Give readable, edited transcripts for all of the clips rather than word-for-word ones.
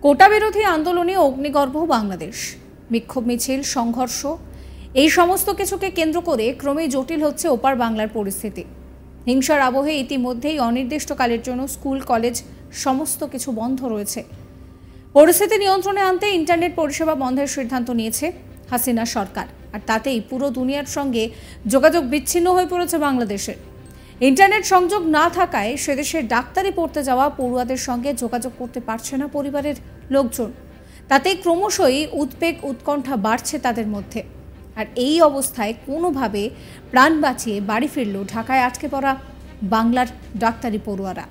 কোটা বিরোধী আন্দোলনে অগ্নিগর্ভ বাংলাদেশ। বিক্ষোভ মিছিল, সংঘর্ষ এই সমস্ত কিছুকে কেন্দ্র করে ক্রমেই জটিল হচ্ছে ওপার বাংলার পরিস্থিতি। হিংসার আবহে ইতিমধ্যেই অনির্দিষ্টকালের জন্য স্কুল, কলেজ সমস্ত কিছু বন্ধ রয়েছে। পরিস্থিতি নিয়ন্ত্রণে আনতে ইন্টারনেট পরিষেবা বন্ধের সিদ্ধান্ত নিয়েছে হাসিনা সরকার, আর তাতেই পুরো দুনিয়ার সঙ্গে যোগাযোগ বিচ্ছিন্ন হয়ে পড়েছে বাংলাদেশের। ইন্টারনেট সংযোগ না থাকায় সেদেশে ডাক্তারি পড়তে যাওয়া পড়ুয়াদের সঙ্গে যোগাযোগ করতে পারছে না পরিবারের লোকজন। তাতেই ক্রমশই উদ্বেগ, উৎকণ্ঠা বাড়ছে তাদের মধ্যে। আর এই অবস্থায় কোনোভাবে প্রাণ বাঁচিয়ে বাড়ি ফিরল ঢাকায় আটকে পড়া বাংলার ডাক্তারি পড়ুয়ারা।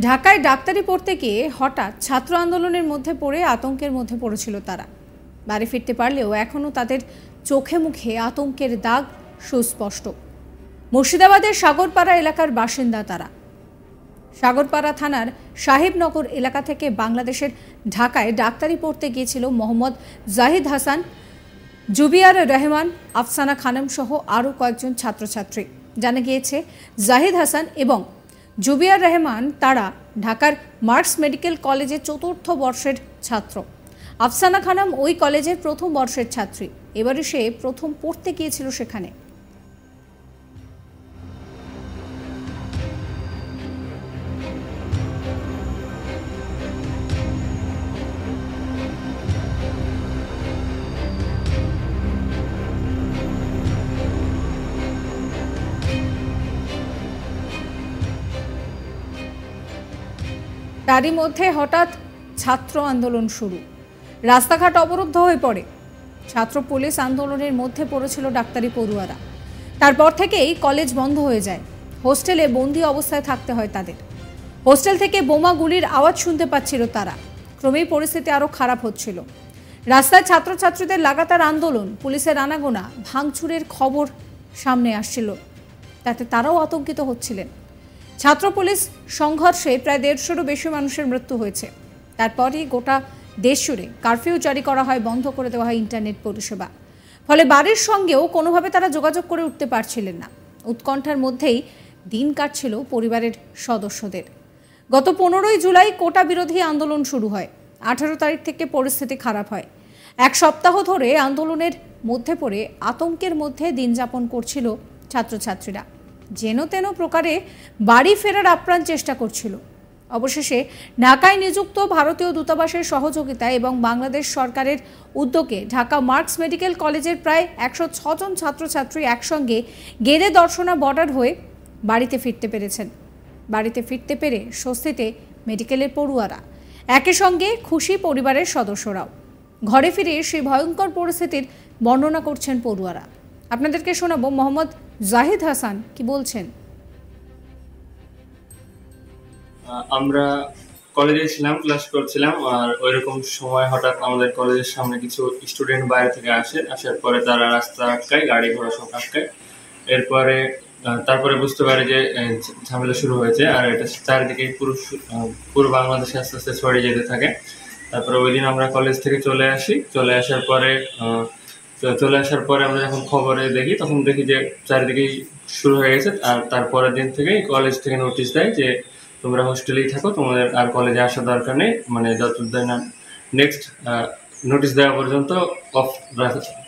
ঢাকায় ডাক্তারি পড়তে গিয়ে হঠাৎ ছাত্র আন্দোলনের মধ্যে পড়ে আতঙ্কের মধ্যে পড়েছিল তারা। বাড়ি ফিরতে পারলেও এখনও তাদের চোখে মুখে আতঙ্কের দাগ সুস্পষ্ট। মুর্শিদাবাদের সাগরপাড়া এলাকার বাসিন্দা তারা। সাগরপাড়া থানার সাহেবনগর এলাকা থেকে বাংলাদেশের ঢাকায় ডাক্তারি পড়তে গিয়েছিল মোহাম্মদ জাহিদ হাসান, জুবিয়ার রহমান, আফসানা খানম সহ আরও কয়েকজন ছাত্রছাত্রী। জানা গিয়েছে জাহিদ হাসান এবং জুবিয়ার রহমান তারা ঢাকার মার্কস মেডিকেল কলেজের ৪র্থ বর্ষের ছাত্র। আফসানা খানম ওই কলেজের ১ম বর্ষের ছাত্রী। এবারে সে প্রথম পড়তে গিয়েছিল সেখানে। তারই মধ্যে হঠাৎ ছাত্র আন্দোলন শুরু। রাস্তাঘাট অবরুদ্ধ হয়ে পড়ে। ছাত্র পুলিশ আন্দোলনের মধ্যে পড়েছিল ডাক্তারি পড়ুয়ারা। তারপর থেকেই কলেজ বন্ধ হয়ে যায়। হোস্টেলে বন্দি অবস্থায় থাকতে হয় তাদের। হোস্টেল থেকে বোমা গুলির আওয়াজ শুনতে পাচ্ছিল তারা। ক্রমেই পরিস্থিতি আরও খারাপ হচ্ছিল। রাস্তায় ছাত্রছাত্রীদের লাগাতার আন্দোলন, পুলিশের আনাগোনা, ভাঙচুরের খবর সামনে আসছিল। তাতে তারাও আতঙ্কিত হচ্ছিলেন। ছাত্র পুলিশ সংঘর্ষে প্রায় ১৫০রও বেশি মানুষের মৃত্যু হয়েছে। তারপরই গোটা দেশ জুড়ে কারফিউ জারি করা হয়, বন্ধ করে দেওয়া হয় ইন্টারনেট পরিষেবা। ফলে বাড়ির সঙ্গেও কোনোভাবে তারা যোগাযোগ করে উঠতে পারছিলেন না। উৎকণ্ঠার মধ্যেই দিন কাটছিল পরিবারের সদস্যদের। গত ১৫ই জুলাই কোটা বিরোধী আন্দোলন শুরু হয়। ১৮ তারিখ থেকে পরিস্থিতি খারাপ হয়। এক সপ্তাহ ধরে আন্দোলনের মধ্যে পড়ে আতঙ্কের মধ্যে দিন যাপন করছিল ছাত্রছাত্রীরা। যেন তেন প্রকারে বাড়ি ফেরার আপ্রাণ চেষ্টা করছিল। অবশেষে ঢাকায় নিযুক্ত ভারতীয় দূতাবাসের সহযোগিতা এবং বাংলাদেশ সরকারের উদ্যোগে ঢাকা মার্কস মেডিকেল কলেজের প্রায় ১০৬ জন ছাত্রছাত্রী একসঙ্গে গেদে দর্শনা বর্ডার হয়ে বাড়িতে ফিরতে পেরেছেন। বাড়িতে ফিরতে পেরে স্বস্তিতে মেডিকেলের পড়ুয়ারা, একই সঙ্গে খুশি পরিবারের সদস্যরাও। ঘরে ফিরে সেই ভয়ঙ্কর পরিস্থিতির বর্ণনা করছেন পড়ুয়ারা। আপনাদেরকে শোনাবো মোহাম্মদ জাহিদ হাসান কি বলছেন। আমরা কলেজে ছিলাম, ক্লাস করছিলাম, আর ওইরকম সময় হঠাৎ আমাদের কলেজের সামনে কিছু স্টুডেন্ট বাইরে থেকে আসার পরে তারা রাস্তা আটকায়, গাড়ি ঘোড়া সব আটকায়। তারপরে বুঝতে পারে যে ঝামেলা শুরু হয়েছে, আর এটা চারিদিকে পুরো বাংলাদেশে আস্তে আস্তে ছড়িয়ে যেতে থাকে। তারপরে ওই দিন আমরা কলেজ থেকে চলে আসার পরে আমরা যখন খবরে দেখি, তখন দেখি যে চারিদিকেই শুরু হয়ে গেছে। আর তারপরের দিন থেকেই কলেজ থেকে নোটিশ দেয় যে তোমরা হোস্টেলেই থাকো, তোমাদের আর কলেজে আসার দরকার নেই। মানে যতদিন না নেক্সট নোটিশ দেওয়া পর্যন্ত অফ,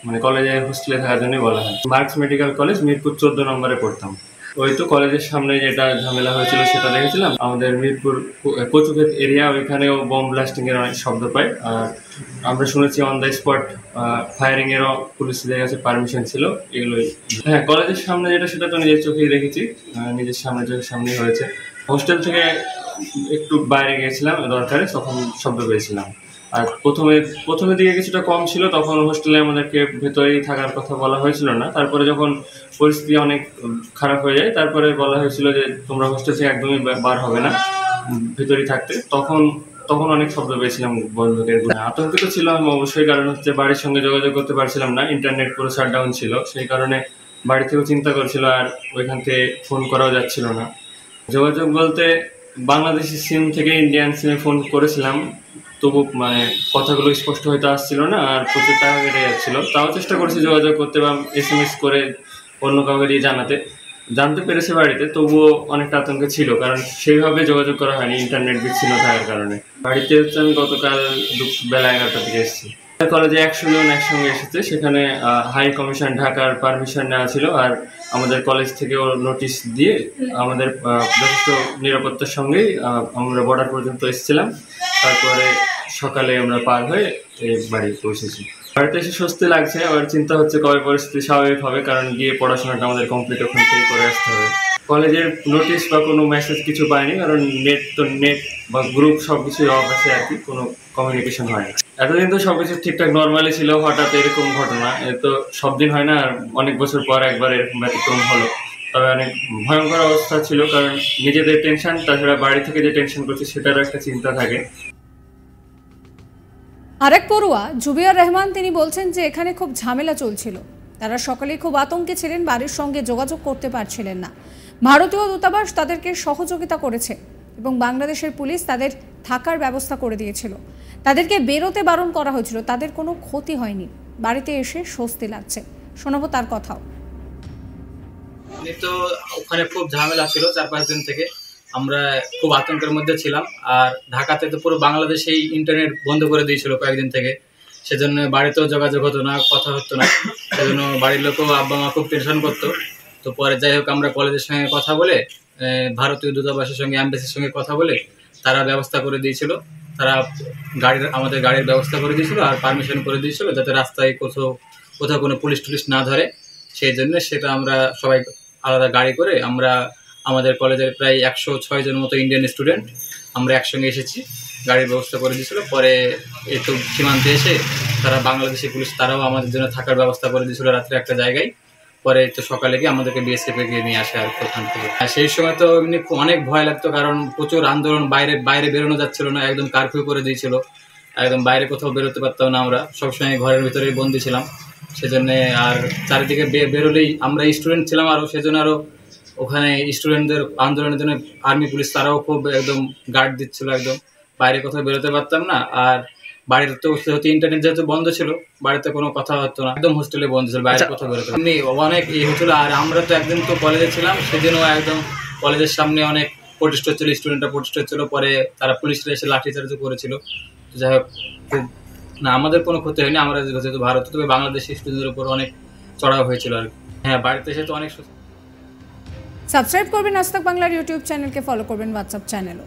মানে কলেজে হোস্টেলে থাকার জন্যই বলা হয়। মার্কস মেডিকেল কলেজ, মিরপুর 14 নম্বরে পড়তাম। ওই তো কলেজের সামনে যেটা ঝামেলা হয়েছিল সেটা দেখেছিলাম। আমাদের মিরপুর কচুক্ষেত এরিয়া, ওইখানেও বোম ব্লাস্টিং এর অনেক শব্দ পাই। আর আমরা শুনেছি অন দ্য স্পট ফায়ারিং এরও পুলিশদের কাছে পারমিশন ছিল। এগুলোই। হ্যাঁ, কলেজের সামনে যেটা সেটা তো নিজের চোখেই দেখেছি, নিজের চোখের সামনেই হয়েছে। হোস্টেল থেকে একটু বাইরে গিয়েছিলাম দরকারে, তখন শব্দ পেয়েছিলাম। আর প্রথমে দিকে কিছুটা কম ছিল, তখন হোস্টেলে আমাদেরকে ভেতরেই থাকার কথা বলা হয়েছিল না। তারপরে যখন পরিস্থিতি অনেক খারাপ হয়ে যায়, তারপরে বলা হয়েছিল যে তোমরা হোস্টেল থেকে একদমই বার হবে না, ভেতরেই থাকতে। তখন অনেক শব্দ পেয়েছিলাম বন্ধুদের। আতঙ্কিত ছিলাম অবশ্যই, কারণ হচ্ছে বাড়ির সঙ্গে যোগাযোগ করতে পারছিলাম না, ইন্টারনেট পুরো শাটডাউন ছিল। সেই কারণে বাড়ি থেকেও চিন্তা করছিল, আর ওইখান থেকে ফোন করাও যাচ্ছিল না। যোগাযোগ বলতে বাংলাদেশি সিম থেকে ইন্ডিয়ান সিমে ফোন করেছিলাম, তবু মানে কথাগুলো স্পষ্ট হয়তো আসছিল না, আর প্রচুর টাকা কেটে যাচ্ছিল। তাও চেষ্টা করেছি যোগাযোগ করতে বা SMS করে অন্য কাউকে দিয়ে জানতে পেরেছে বাড়িতে, তবুও অনেকটা আতঙ্কে ছিল, কারণ সেইভাবে যোগাযোগ করা হয়নি ইন্টারনেট বিচ্ছিন্ন থাকার কারণে। বাড়িতে হচ্ছে আমি গতকাল বেলা 11টার দিকে এসেছি। কলেজে 100 জন একসঙ্গে এসেছে, সেখানে হাই কমিশন ঢাকার পারমিশন নেওয়া ছিল, আর আমাদের কলেজ থেকেও নোটিশ দিয়ে আমাদের যথেষ্ট নিরাপত্তার সঙ্গেই আমরা বর্ডার পর্যন্ত এসেছিলাম। তারপরে সকালে আমরা পার হয়ে বাড়ি পৌঁছেছি। বাড়িতে এসে স্বস্তি লাগছে, আবার চিন্তা হচ্ছে কবে পরিস্থিতি স্বাভাবিক হবে, কারণ গিয়ে পড়াশোনাটা আমাদের কমপ্লিট ওখান থেকে করে আসতে হবে। কলেজের নোটিশ বা কোনো মেসেজ কিছু পাইনি, কারণ নেট বা গ্রুপ সবকিছুই অফ আছে আর কি, কোনো কমিউনিকেশন হয় না। এতদিন তো সবকিছু ঠিকঠাক নর্মালি ছিল, হঠাৎ এরকম ঘটনা এ তো সব দিন হয় না, আর অনেক বছর পর একবার এরকম ব্যতিক্রম হলো। তবে অনেক ভয়ঙ্কর অবস্থা ছিল, কারণ নিজেদের টেনশন, তাছাড়া বাড়ি থেকে যে টেনশন করছে সেটারও একটা চিন্তা থাকে। আরেক পড়ুয়া জুবিয়ার রহমান তিনি বলছেন যে এখানে খুব ঝামেলা চলছিল, তারা সকলেই খুব আতঙ্কে ছিলেন, বাড়ির সঙ্গে যোগাযোগ করতে পারছিলেন না। ভারতীয় দূতাবাস তাদেরকে সহযোগিতা করেছে এবং বাংলাদেশের পুলিশ তাদের থাকার ব্যবস্থা করে দিয়েছিল, তাদেরকে বেরোতে বারণ করা হয়েছিল, তাদের কোনো ক্ষতি হয়নি, বাড়িতে এসে স্বস্তি লাগছে। শোনাবো তার কথাও। তো ওখানে খুব ঝামেলা ছিল, 4-5 দিন থেকে আমরা খুব আতঙ্কের মধ্যে ছিলাম। আর ঢাকাতে তো পুরো বাংলাদেশেই ইন্টারনেট বন্ধ করে দিয়েছিল কয়েকদিন থেকে, সেজন্য বাড়িতেও যোগাযোগ হতো না, কথা হতো না, সেজন্য বাড়ির লোকও আব্বা মা খুব টেনশন করতো। তো পরে যাই হোক আমরা কলেজের সঙ্গে কথা বলে, ভারতীয় দূতাবাসের সঙ্গে, অ্যাম্বাসির সঙ্গে কথা বলে তারা ব্যবস্থা করে দিয়েছিল, তারা আমাদের গাড়ির ব্যবস্থা করে দিয়েছিল আর পারমিশন করে দিয়েছিল, যাতে রাস্তায় কোথাও কোনো পুলিশ টুলিশ না ধরে। সেই জন্য সেটা আমরা সবাই আলাদা গাড়ি করে আমরা আমাদের কলেজের প্রায় 106 জন মতো ইন্ডিয়ান স্টুডেন্ট আমরা একসঙ্গে এসেছি, গাড়ির ব্যবস্থা করে দিয়েছিল। পরে একটু সীমান্তে এসে তারা বাংলাদেশি পুলিশ তারাও আমাদের জন্য থাকার ব্যবস্থা করে দিয়েছিল রাত্রে একটা জায়গায়। পরে তো সকালে গিয়ে আমাদেরকে বিএসএফে গিয়ে নিয়ে আসে আর ওখান থেকে। সেই সময় তো এমনি অনেক ভয় লাগতো, কারণ প্রচুর আন্দোলন, বাইরে বেরোনো যাচ্ছিল না, একদম কারফিউ করে দিয়েছিল, একদম বাইরে কোথাও বেরোতে পারতাম না, আমরা সবসময় ঘরের ভিতরেই বন্দি ছিলাম। সেজন্য আর চারিদিকে বেরোলেই আমরা স্টুডেন্ট ছিলাম আরও, সেজন্য আরও ওখানে স্টুডেন্টদের আন্দোলনের জন্য আর্মি পুলিশ তারাও খুব একদম গার্ড দিচ্ছিল, একদম বাইরে কোথাও বেরোতে পারতাম না। আর বাড়িতে তো ইন্টারনেট যেহেতু বন্ধ ছিল, বাড়িতে কোনো কথা হতো না, একদম হোস্টেলে বন্ধ ছিল, বাইরে কোথাও বেরোতে এমনি অনেক হচ্ছিল। আর আমরা তো একদিন তো কলেজে ছিলাম, সেদিনও একদম কলেজের সামনে অনেক প্রোটেস্ট হচ্ছিল, স্টুডেন্টরা প্রোটেস্ট হচ্ছিল, পরে তারা পুলিশরা এসে লাঠিচার্জও করেছিল। তো যাই হোক, খুব না আমাদের কোনো ক্ষতি হয়নি, আমরা যেহেতু ভারত, তবে বাংলাদেশি স্টুডেন্টদের উপর অনেক চড়াও হয়েছিল আর হ্যাঁ, বাড়িতে এসে তো অনেক। সাবস্ক্রাইব করবেন আজ তাক বাংলার ইউটিউব চ্যানেলকে, ফলো করবেন হোয়াটসঅ্যাপ চ্যানেলও।